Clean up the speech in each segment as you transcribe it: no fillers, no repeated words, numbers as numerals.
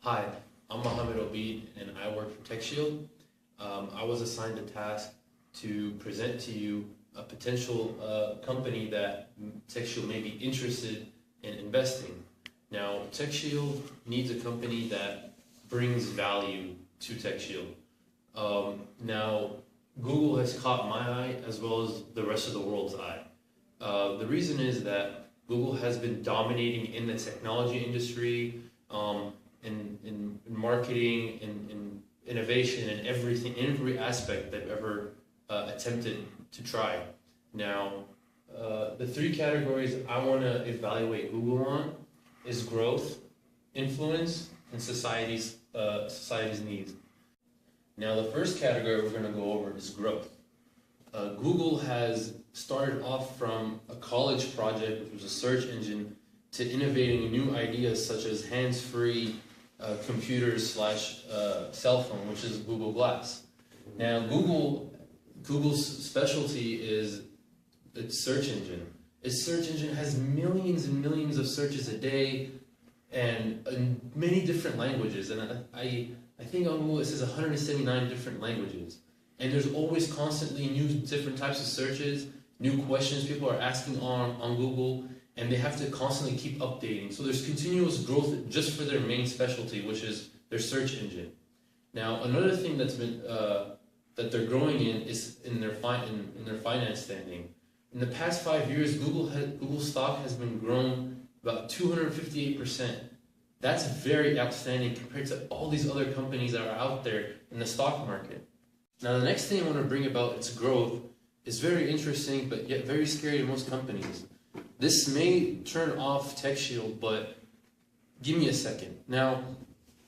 Hi, I'm Mohammad Oubeid and I work for TechShield. I was assigned a task to present to you a potential company that TechShield may be interested in investing. Now, TechShield needs a company that brings value to TechShield. Now, Google has caught my eye as well as the rest of the world's eye. The reason is that Google has been dominating in the technology industry, in marketing, in innovation, and everything, in every aspect they've ever attempted to try. Now, the three categories I want to evaluate Google on is growth, influence, and society's needs. Now, the first category we're going to go over is growth. Google has started off from a college project, which was a search engine, to innovating new ideas such as hands-free computers / cell phone, which is Google Glass. Now, Google's specialty is its search engine. Its search engine has millions and millions of searches a day and in many different languages. And I think on Google it says 179 different languages. And there's always constantly new different types of searches, new questions people are asking on Google, and they have to constantly keep updating. So there's continuous growth just for their main specialty, which is their search engine. Now, another thing that's been that they're growing in is in their finance standing. In the past 5 years, Google stock has been grown about 258%. That's very outstanding compared to all these other companies that are out there in the stock market. Now, the next thing I want to bring about its growth is very interesting, but yet very scary to most companies. This may turn off TechShield, but give me a second. Now,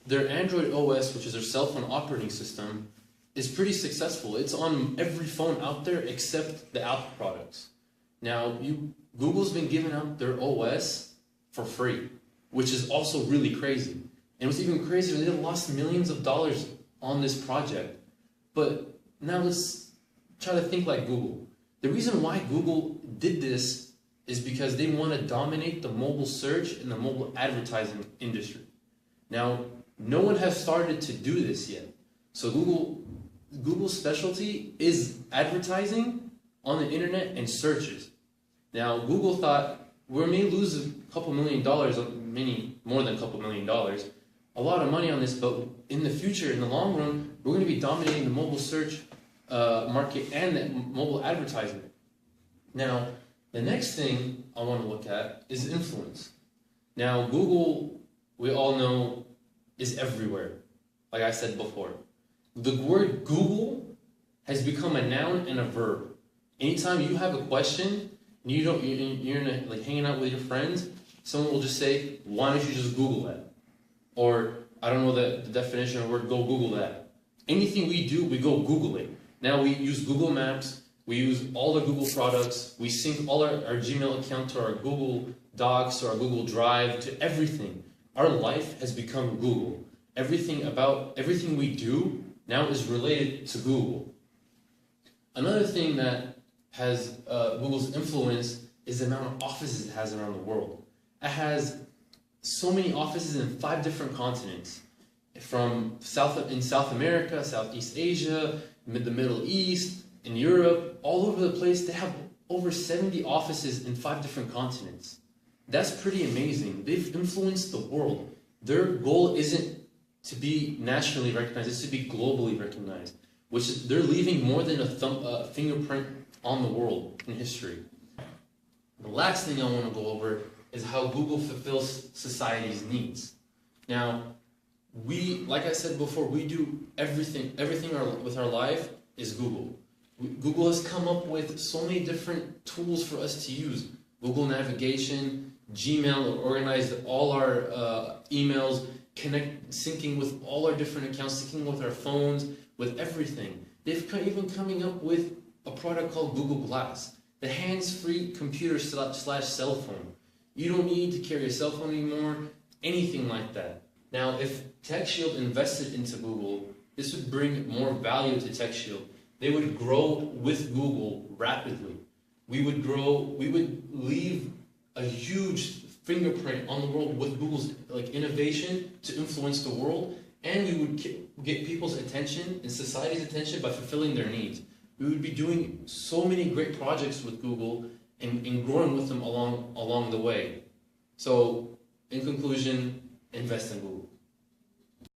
their Android OS, which is their cell phone operating system, is pretty successful. It's on every phone out there except the Apple products. Now, Google's been giving out their OS for free, which is also really crazy. And what's even crazier, they lost millions of dollars on this project. But now let's try to think like Google. The reason why Google did this is because they want to dominate the mobile search and the mobile advertising industry. Now, no one has started to do this yet. So Google's specialty is advertising on the internet and searches. Now, Google thought, we may lose a couple $1 million, more than a couple $1 million, a lot of money on this, but in the future, in the long run, we're going to be dominating the mobile search market and the mobile advertisement. Now, the next thing I want to look at is influence. Now, Google, we all know, is everywhere, like I said before. The word Google has become a noun and a verb. Anytime you have a question, and you're like hanging out with your friends, someone will just say, why don't you just Google that? Or, I don't know the definition of the word, go Google that. Anything we do, we go Google it. Now we use Google Maps, we use all the Google products, we sync all our Gmail account to our Google Docs or our Google Drive, to everything. Our life has become Google. Everything we do now is related to Google. Another thing that has Google's influence is the amount of offices it has around the world. It has so many offices in 5 different continents. In South America, Southeast Asia, the Middle East, in Europe, all over the place. They have over 70 offices in 5 different continents. That's pretty amazing. They've influenced the world. Their goal isn't to be nationally recognized, it's to be globally recognized, which is, they're leaving more than a fingerprint on the world in history. The last thing I want to go over is how Google fulfills society's needs. Now, like I said before, we do everything with our life is Google. Google has come up with so many different tools for us to use. Google Navigation, Gmail, organize all our emails, syncing with all our different accounts, syncing with our phones, with everything. They've even coming up with a product called Google Glass, the hands-free computer / cell phone. You don't need to carry a cell phone anymore, anything like that. Now, if TechShield invested into Google, this would bring more value to TechShield. They would grow with Google rapidly. We would leave a huge fingerprint on the world with Google's like innovation to influence the world, and you would get people's attention and society's attention by fulfilling their needs. We would be doing so many great projects with Google and growing with them along the way. So, in conclusion, invest in Google.